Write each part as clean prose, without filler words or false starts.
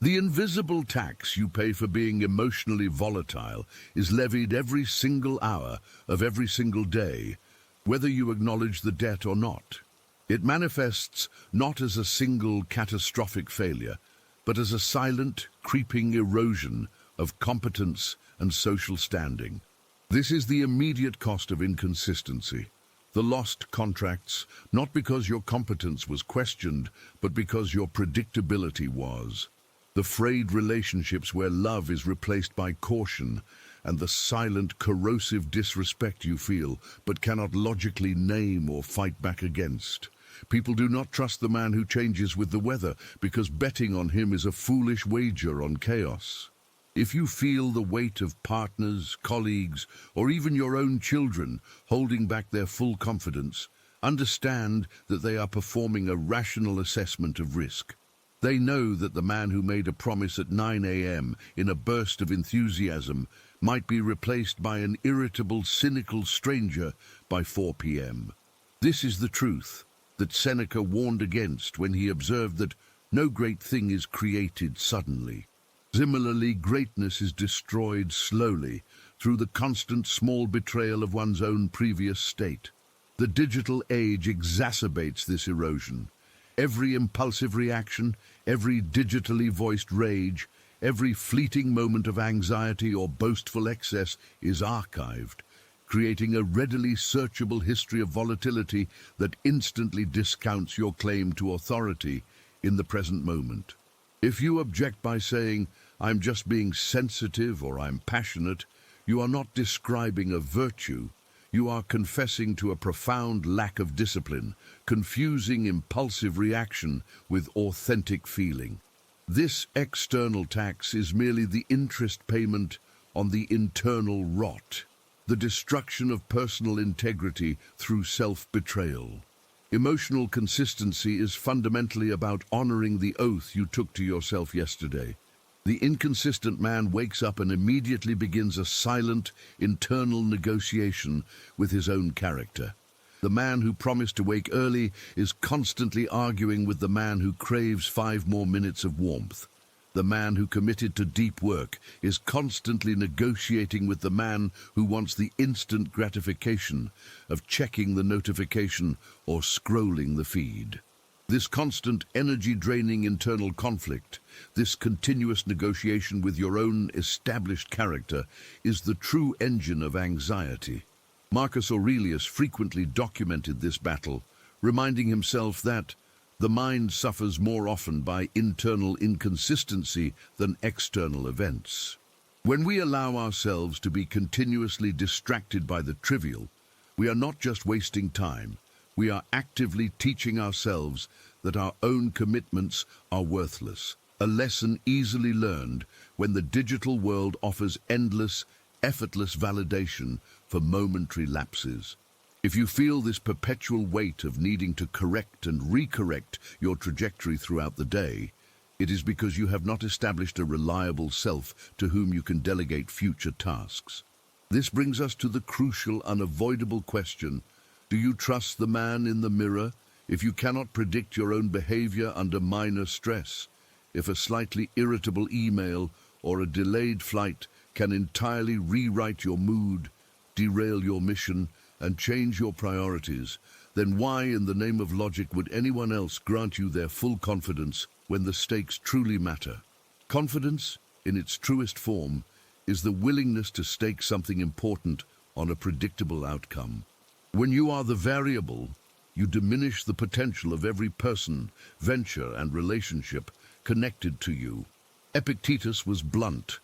The invisible tax you pay for being emotionally volatile is levied every single hour of every single day, whether you acknowledge the debt or not. It manifests not as a single catastrophic failure, but as a silent, creeping erosion of competence and social standing. This is the immediate cost of inconsistency. The lost contracts, not because your competence was questioned, but because your predictability was. The frayed relationships where love is replaced by caution, and the silent, corrosive disrespect you feel, but cannot logically name or fight back against. People do not trust the man who changes with the weather, because betting on him is a foolish wager on chaos. If you feel the weight of partners, colleagues, or even your own children holding back their full confidence, understand that they are performing a rational assessment of risk. They know that the man who made a promise at 9 a.m. in a burst of enthusiasm might be replaced by an irritable, cynical stranger by 4 p.m. This is the truth that Seneca warned against when he observed that no great thing is created suddenly. Similarly, greatness is destroyed slowly through the constant small betrayal of one's own previous state. The digital age exacerbates this erosion. Every impulsive reaction, every digitally voiced rage, every fleeting moment of anxiety or boastful excess is archived, creating a readily searchable history of volatility that instantly discounts your claim to authority in the present moment. If you object by saying, "I'm just being sensitive" or "I'm passionate," you are not describing a virtue. You are confessing to a profound lack of discipline, confusing impulsive reaction with authentic feeling. This external tax is merely the interest payment on the internal rot, the destruction of personal integrity through self-betrayal. Emotional consistency is fundamentally about honoring the oath you took to yourself yesterday. The inconsistent man wakes up and immediately begins a silent, internal negotiation with his own character. The man who promised to wake early is constantly arguing with the man who craves 5 more minutes of warmth. The man who committed to deep work is constantly negotiating with the man who wants the instant gratification of checking the notification or scrolling the feed. This constant energy-draining internal conflict, this continuous negotiation with your own established character, is the true engine of anxiety. Marcus Aurelius frequently documented this battle, reminding himself that the mind suffers more often by internal inconsistency than external events. When we allow ourselves to be continuously distracted by the trivial, we are not just wasting time, we are actively teaching ourselves that our own commitments are worthless, a lesson easily learned when the digital world offers endless, effortless validation for momentary lapses. If you feel this perpetual weight of needing to correct and recorrect your trajectory throughout the day, it is because you have not established a reliable self to whom you can delegate future tasks. This brings us to the crucial, unavoidable question: do you trust the man in the mirror? If you cannot predict your own behavior under minor stress, if a slightly irritable email or a delayed flight can entirely rewrite your mood, derail your mission, and change your priorities, then why in the name of logic would anyone else grant you their full confidence when the stakes truly matter? Confidence, in its truest form, is the willingness to stake something important on a predictable outcome. When you are the variable, you diminish the potential of every person, venture, and relationship connected to you. Epictetus was blunt.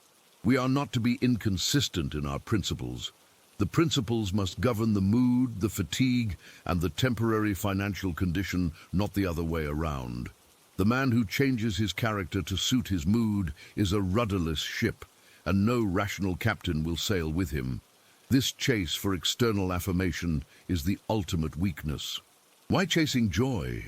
We are not to be inconsistent in our principles. The principles must govern the mood, the fatigue, and the temporary financial condition, not the other way around. The man who changes his character to suit his mood is a rudderless ship, and no rational captain will sail with him. This chase for external affirmation is the ultimate weakness. Why chasing joy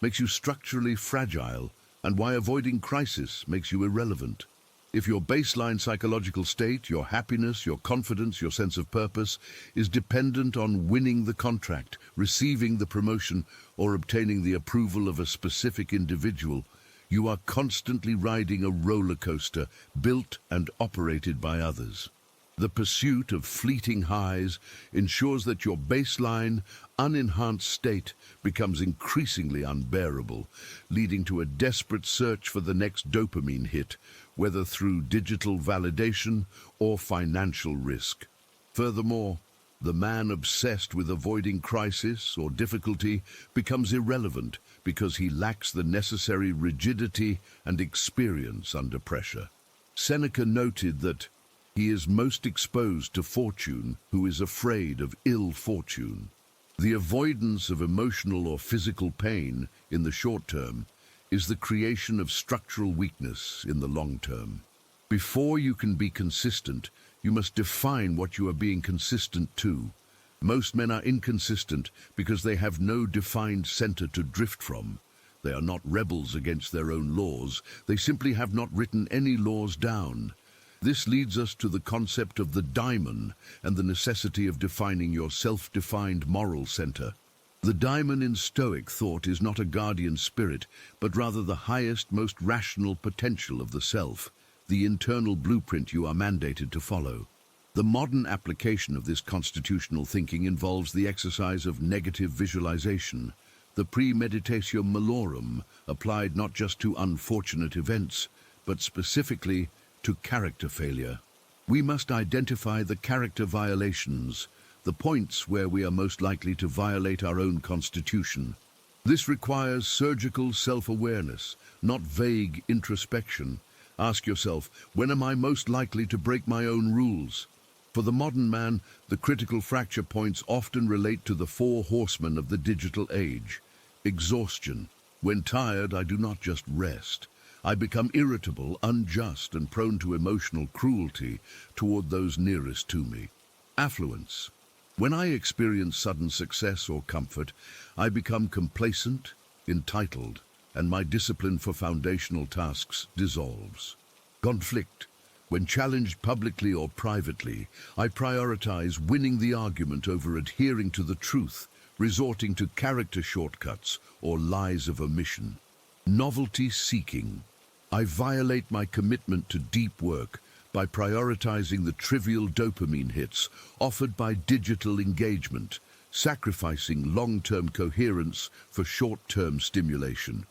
makes you structurally fragile, and why avoiding crisis makes you irrelevant. If your baseline psychological state, your happiness, your confidence, your sense of purpose, is dependent on winning the contract, receiving the promotion, or obtaining the approval of a specific individual, You are constantly riding a roller coaster built and operated by others. The pursuit of fleeting highs ensures that your baseline, unenhanced state becomes increasingly unbearable, leading to a desperate search for the next dopamine hit, whether through digital validation or financial risk. Furthermore, the man obsessed with avoiding crisis or difficulty becomes irrelevant because he lacks the necessary rigidity and experience under pressure. Seneca noted that he is most exposed to fortune who is afraid of ill fortune. The avoidance of emotional or physical pain in the short term is the creation of structural weakness in the long term. Before you can be consistent, you must define what you are being consistent to. Most men are inconsistent because they have no defined center to drift from. They are not rebels against their own laws. They simply have not written any laws down. This leads us to the concept of the daimon and the necessity of defining your self-defined moral center. The daimon in Stoic thought is not a guardian spirit, but rather the highest, most rational potential of the self, the internal blueprint you are mandated to follow. The modern application of this constitutional thinking involves the exercise of negative visualization, the premeditatio malorum, applied not just to unfortunate events, but specifically to character failure. We must identify the character violations, the points where we are most likely to violate our own constitution. This requires surgical self-awareness, not vague introspection. Ask yourself, when am I most likely to break my own rules? For the modern man, the critical fracture points often relate to the four horsemen of the digital age. Exhaustion. When tired, I do not just rest. I become irritable, unjust, and prone to emotional cruelty toward those nearest to me. Affluence. When I experience sudden success or comfort, I become complacent, entitled, and my discipline for foundational tasks dissolves. Conflict. When challenged publicly or privately, I prioritize winning the argument over adhering to the truth, resorting to character shortcuts or lies of omission. Novelty seeking. I violate my commitment to deep work by prioritizing the trivial dopamine hits offered by digital engagement, sacrificing long-term coherence for short-term stimulation.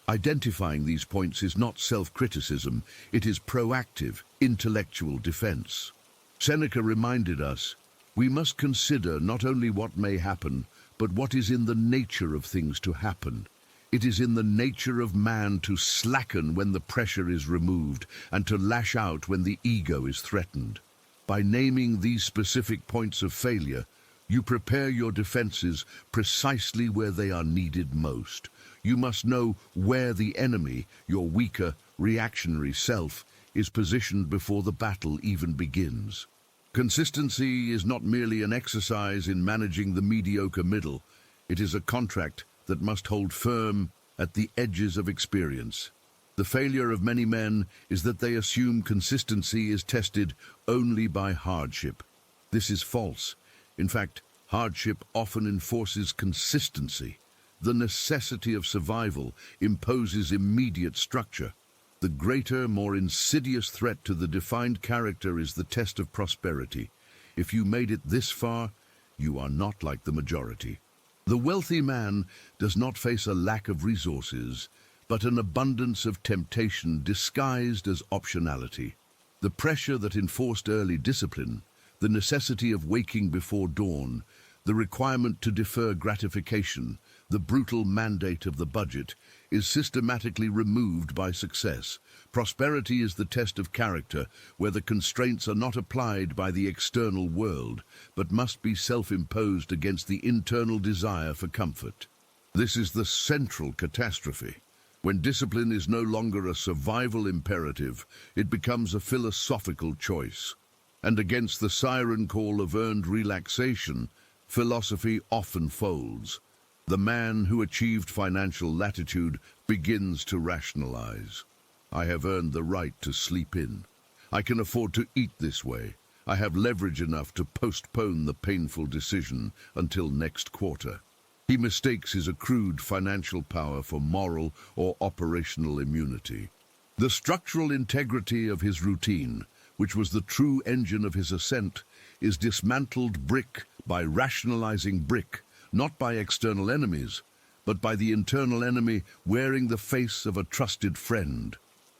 Identifying these points is not self-criticism, it is proactive, intellectual defense. Seneca reminded us, we must consider not only what may happen, but what is in the nature of things to happen. It is in the nature of man to slacken when the pressure is removed and to lash out when the ego is threatened. By naming these specific points of failure, you prepare your defenses precisely where they are needed most. You must know where the enemy, your weaker, reactionary self, is positioned before the battle even begins. Consistency is not merely an exercise in managing the mediocre middle. It is a contract that must hold firm at the edges of experience. The failure of many men is that they assume consistency is tested only by hardship. This is false. In fact, hardship often enforces consistency. The necessity of survival imposes immediate structure. The greater, more insidious threat to the defined character is the test of prosperity. If you made it this far, you are not like the majority. The wealthy man does not face a lack of resources, but an abundance of temptation disguised as optionality. The pressure that enforced early discipline, the necessity of waking before dawn, the requirement to defer gratification, the brutal mandate of the budget, is systematically removed by success. Prosperity is the test of character, where the constraints are not applied by the external world, but must be self-imposed against the internal desire for comfort. This is the central catastrophe. When discipline is no longer a survival imperative, it becomes a philosophical choice. And against the siren call of earned relaxation, philosophy often folds. The man who achieved financial latitude begins to rationalize. I have earned the right to sleep in. I can afford to eat this way. I have leverage enough to postpone the painful decision until next quarter. He mistakes his accrued financial power for moral or operational immunity. The structural integrity of his routine, which was the true engine of his ascent, is dismantled brick by rationalizing brick, not by external enemies, but by the internal enemy wearing the face of a trusted friend.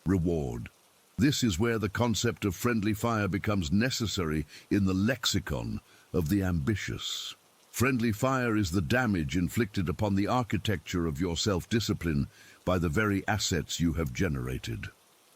Reward. This is where the concept of friendly fire becomes necessary in the lexicon of the ambitious. Friendly fire is the damage inflicted upon the architecture of your self-discipline by the very assets you have generated.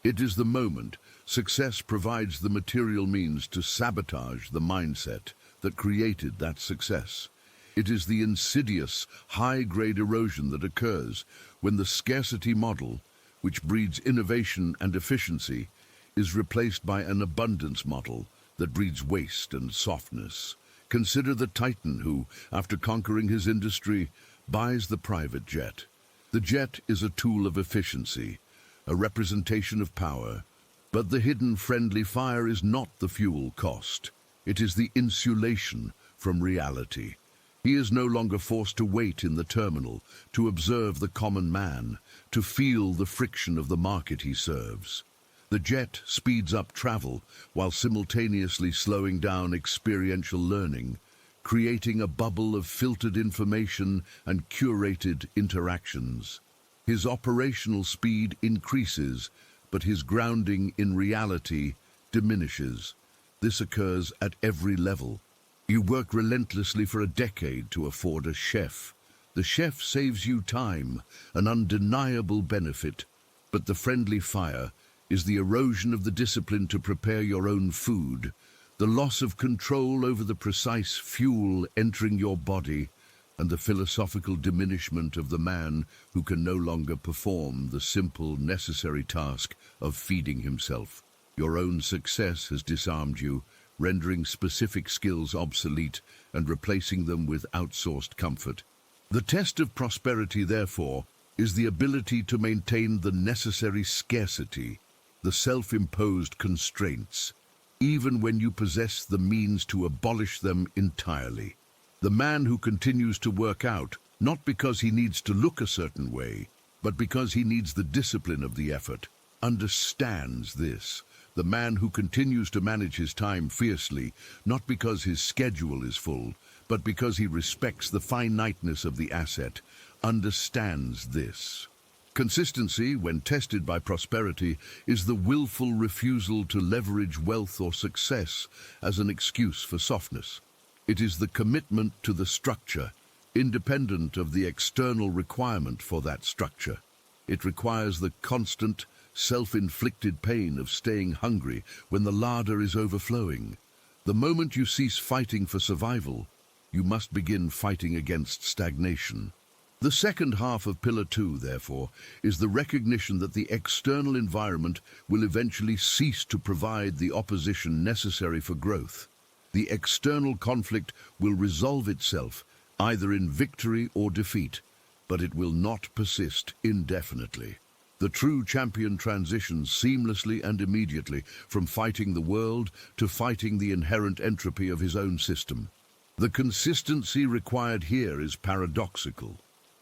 It is the moment success provides the material means to sabotage the mindset that created that success. It is the insidious, high-grade erosion that occurs when the scarcity model, which breeds innovation and efficiency, is replaced by an abundance model that breeds waste and softness. Consider the titan who, after conquering his industry, buys the private jet. The jet is a tool of efficiency, a representation of power, but the hidden friendly fire is not the fuel cost. It is the insulation from reality. He is no longer forced to wait in the terminal, to observe the common man, to feel the friction of the market he serves. The jet speeds up travel while simultaneously slowing down experiential learning, creating a bubble of filtered information and curated interactions. His operational speed increases, but his grounding in reality diminishes. This occurs at every level. You work relentlessly for a decade to afford a chef. The chef saves you time, an undeniable benefit, but the friendly fire is the erosion of the discipline to prepare your own food, the loss of control over the precise fuel entering your body, and the philosophical diminishment of the man who can no longer perform the simple, necessary task of feeding himself. Your own success has disarmed you, rendering specific skills obsolete and replacing them with outsourced comfort. The test of prosperity, therefore, is the ability to maintain the necessary scarcity, the self-imposed constraints, even when you possess the means to abolish them entirely. The man who continues to work out, not because he needs to look a certain way, but because he needs the discipline of the effort, understands this. The man who continues to manage his time fiercely, not because his schedule is full, but because he respects the finiteness of the asset, understands this. Consistency, when tested by prosperity, is the willful refusal to leverage wealth or success as an excuse for softness. It is the commitment to the structure, independent of the external requirement for that structure. It requires the constant, self-inflicted pain of staying hungry when the larder is overflowing. The moment you cease fighting for survival, you must begin fighting against stagnation. The second half of Pillar 2, therefore, is the recognition that the external environment will eventually cease to provide the opposition necessary for growth. The external conflict will resolve itself, either in victory or defeat, but it will not persist indefinitely. The true champion transitions seamlessly and immediately from fighting the world to fighting the inherent entropy of his own system. The consistency required here is paradoxical.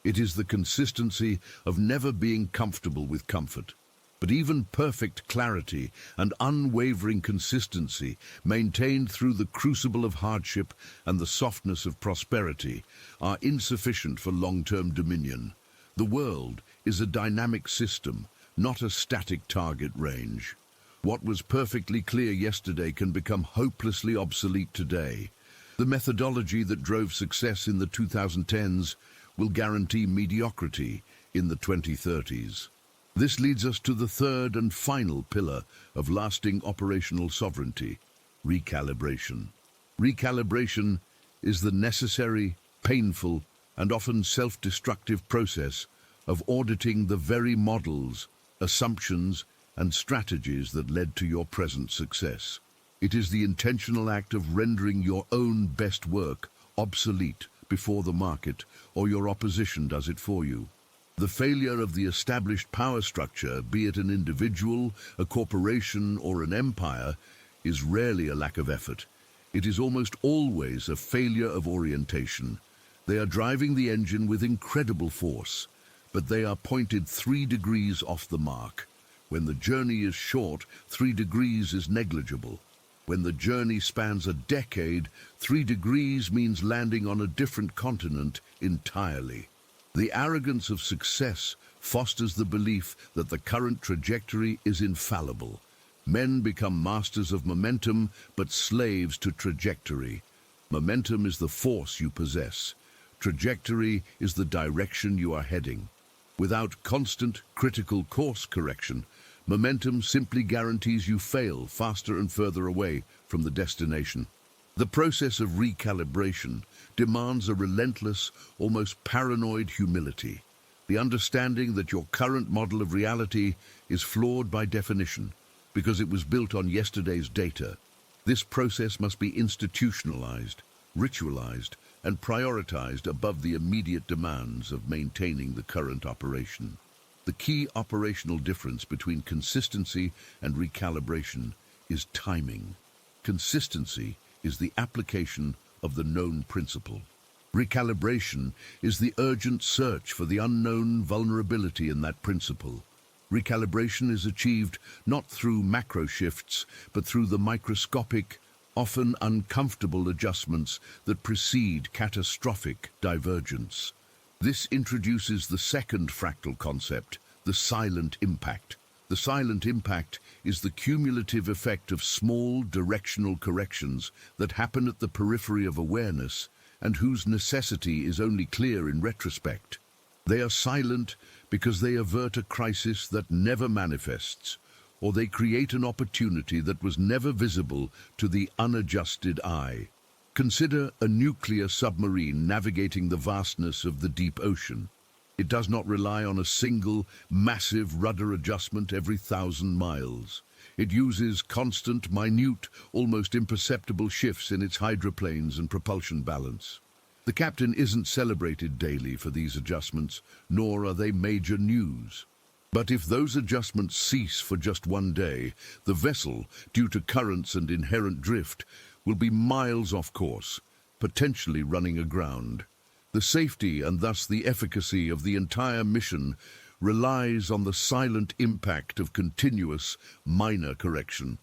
It is the consistency of never being comfortable with comfort. But even perfect clarity and unwavering consistency, maintained through the crucible of hardship and the softness of prosperity, are insufficient for long-term dominion. The world is a dynamic system, not a static target range. What was perfectly clear yesterday can become hopelessly obsolete today. The methodology that drove success in the 2010s will guarantee mediocrity in the 2030s. This leads us to the third and final pillar of lasting operational sovereignty, recalibration. Recalibration is the necessary, painful, and often self-destructive process of auditing the very models, assumptions, and strategies that led to your present success. It is the intentional act of rendering your own best work obsolete before the market or your opposition does it for you. The failure of the established power structure, be it an individual, a corporation, or an empire, is rarely a lack of effort. It is almost always a failure of orientation. They are driving the engine with incredible force, but they are pointed 3 degrees off the mark. When the journey is short, 3 degrees is negligible. When the journey spans a decade, 3 degrees means landing on a different continent entirely. The arrogance of success fosters the belief that the current trajectory is infallible. Men become masters of momentum, but slaves to trajectory. Momentum is the force you possess. Trajectory is the direction you are heading. Without constant, critical course correction, momentum simply guarantees you fail faster and further away from the destination. The process of recalibration demands a relentless, almost paranoid humility. The understanding that your current model of reality is flawed by definition because it was built on yesterday's data. This process must be institutionalized, ritualized, and prioritized above the immediate demands of maintaining the current operation. The key operational difference between consistency and recalibration is timing. Consistency is the application of the known principle. Recalibration is the urgent search for the unknown vulnerability in that principle. Recalibration is achieved not through macro shifts, but through the microscopic, often uncomfortable adjustments that precede catastrophic divergence. This introduces the second fractal concept, the silent impact. The silent impact is the cumulative effect of small directional corrections that happen at the periphery of awareness and whose necessity is only clear in retrospect. They are silent because they avert a crisis that never manifests, or they create an opportunity that was never visible to the unadjusted eye. Consider a nuclear submarine navigating the vastness of the deep ocean. It does not rely on a single, massive rudder adjustment every 1,000 miles. It uses constant, minute, almost imperceptible shifts in its hydroplanes and propulsion balance. The captain isn't celebrated daily for these adjustments, nor are they major news. But if those adjustments cease for just one day, the vessel, due to currents and inherent drift, will be miles off course, potentially running aground. The safety and thus the efficacy of the entire mission relies on the silent impact of continuous, minor correction.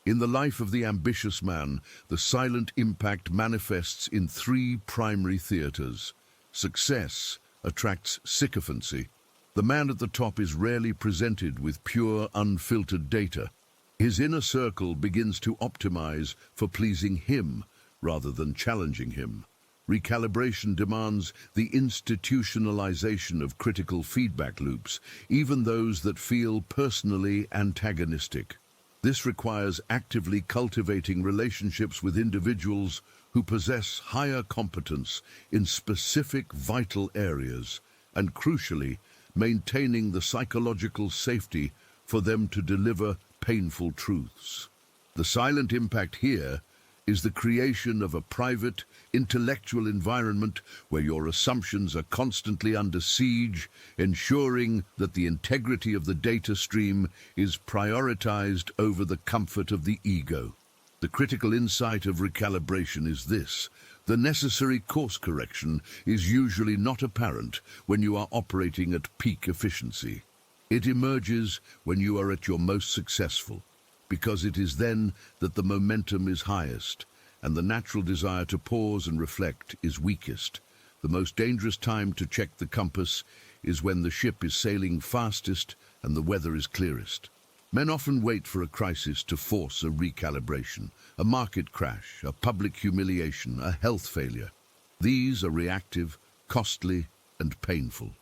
In the life of the ambitious man, the silent impact manifests in 3 primary theaters. Success attracts sycophancy. The man at the top is rarely presented with pure, unfiltered data. His inner circle begins to optimize for pleasing him rather than challenging him. Recalibration demands the institutionalization of critical feedback loops, even those that feel personally antagonistic. This requires actively cultivating relationships with individuals who possess higher competence in specific vital areas, and crucially, maintaining the psychological safety for them to deliver painful truths. The silent impact here is the creation of a private, intellectual environment where your assumptions are constantly under siege, ensuring that the integrity of the data stream is prioritized over the comfort of the ego. The critical insight of recalibration is this: the necessary course correction is usually not apparent when you are operating at peak efficiency. It emerges when you are at your most successful, because it is then that the momentum is highest and the natural desire to pause and reflect is weakest. The most dangerous time to check the compass is when the ship is sailing fastest and the weather is clearest. Men often wait for a crisis to force a recalibration, a market crash, a public humiliation, a health failure. These are reactive, costly, and painful.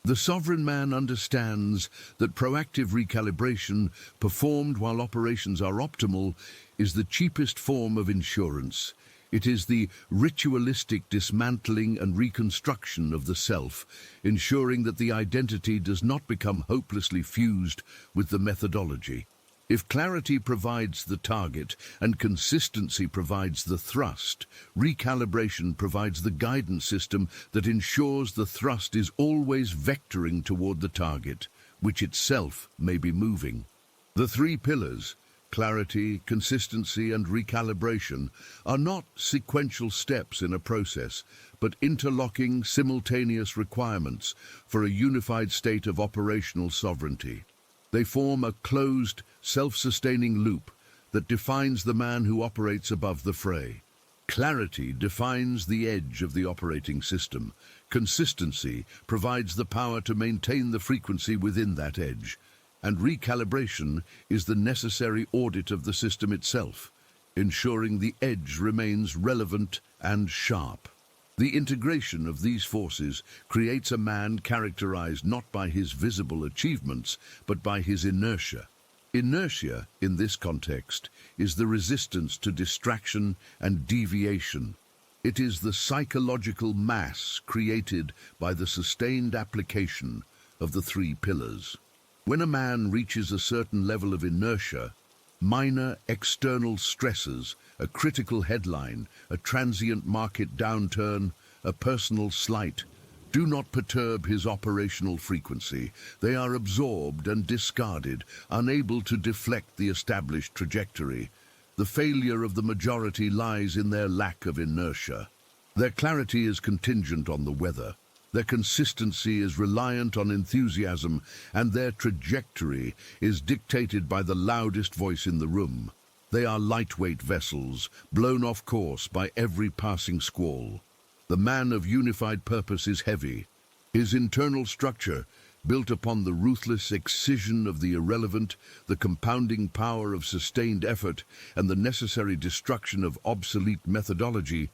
The sovereign man understands that proactive recalibration, performed while operations are optimal, is the cheapest form of insurance. It is the ritualistic dismantling and reconstruction of the self, ensuring that the identity does not become hopelessly fused with the methodology. If clarity provides the target and consistency provides the thrust, recalibration provides the guidance system that ensures the thrust is always vectoring toward the target, which itself may be moving. The 3 pillars, clarity, consistency, and recalibration, are not sequential steps in a process, but interlocking, simultaneous requirements for a unified state of operational sovereignty. They form a closed, self-sustaining loop that defines the man who operates above the fray. Clarity defines the edge of the operating system. Consistency provides the power to maintain the frequency within that edge. And recalibration is the necessary audit of the system itself, ensuring the edge remains relevant and sharp. The integration of these forces creates a man characterized not by his visible achievements, but by his inertia. Inertia, in this context, is the resistance to distraction and deviation. It is the psychological mass created by the sustained application of the three pillars. When a man reaches a certain level of inertia, minor external stresses, a critical headline, a transient market downturn, a personal slight, do not perturb his operational frequency. They are absorbed and discarded, unable to deflect the established trajectory. The failure of the majority lies in their lack of inertia. Their clarity is contingent on the weather. Their consistency is reliant on enthusiasm, and their trajectory is dictated by the loudest voice in the room. They are lightweight vessels, blown off course by every passing squall. The man of unified purpose is heavy. His internal structure, built upon the ruthless excision of the irrelevant, the compounding power of sustained effort, and the necessary destruction of obsolete methodology,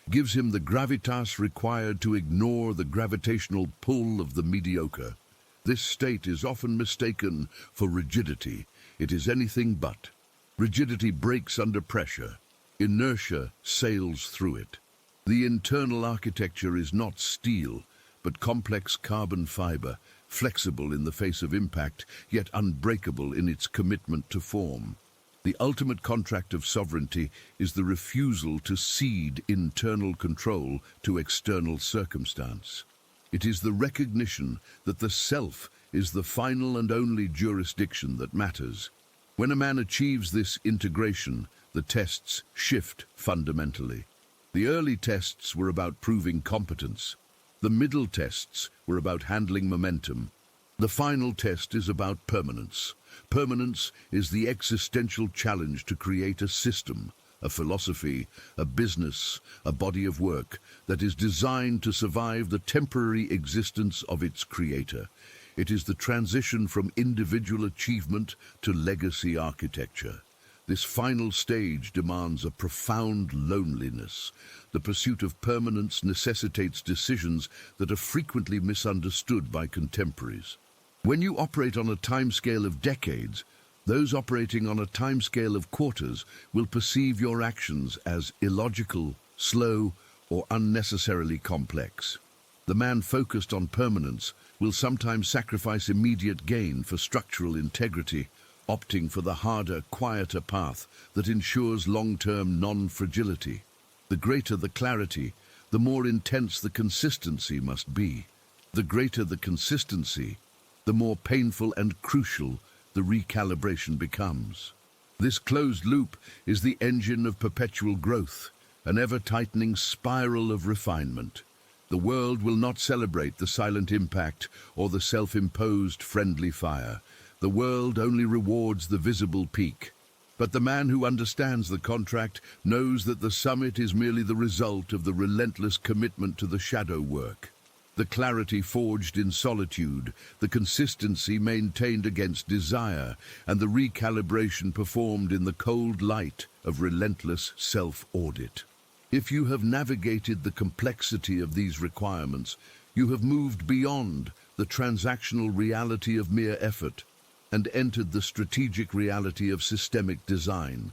gives him the gravitas required to ignore the gravitational pull of the mediocre. This state is often mistaken for rigidity. It is anything but. Rigidity breaks under pressure. Inertia sails through it. The internal architecture is not steel, but complex carbon fiber, flexible in the face of impact, yet unbreakable in its commitment to form. The ultimate contract of sovereignty is the refusal to cede internal control to external circumstance. It is the recognition that the self is the final and only jurisdiction that matters. When a man achieves this integration, the tests shift fundamentally. The early tests were about proving competence. The middle tests were about handling momentum. The final test is about permanence. Permanence is the existential challenge to create a system, a philosophy, a business, a body of work that is designed to survive the temporary existence of its creator. It is the transition from individual achievement to legacy architecture. This final stage demands a profound loneliness. The pursuit of permanence necessitates decisions that are frequently misunderstood by contemporaries. When you operate on a timescale of decades, those operating on a timescale of quarters will perceive your actions as illogical, slow, or unnecessarily complex. The man focused on permanence will sometimes sacrifice immediate gain for structural integrity, opting for the harder, quieter path that ensures long-term non-fragility. The greater the clarity, the more intense the consistency must be. The greater the consistency, the more painful and crucial the recalibration becomes. This closed loop is the engine of perpetual growth, an ever-tightening spiral of refinement. The world will not celebrate the silent impact or the self-imposed friendly fire. The world only rewards the visible peak. But the man who understands the contract knows that the summit is merely the result of the relentless commitment to the shadow work. The clarity forged in solitude, the consistency maintained against desire, and the recalibration performed in the cold light of relentless self-audit. If you have navigated the complexity of these requirements, you have moved beyond the transactional reality of mere effort and entered the strategic reality of systemic design.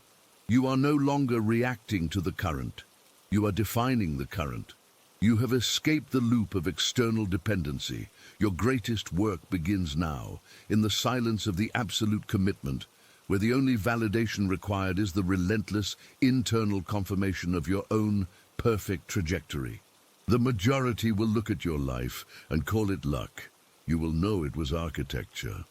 You are no longer reacting to the current. You are defining the current. You have escaped the loop of external dependency. Your greatest work begins now, in the silence of the absolute commitment, where the only validation required is the relentless internal confirmation of your own perfect trajectory. The majority will look at your life and call it luck. You will know it was architecture.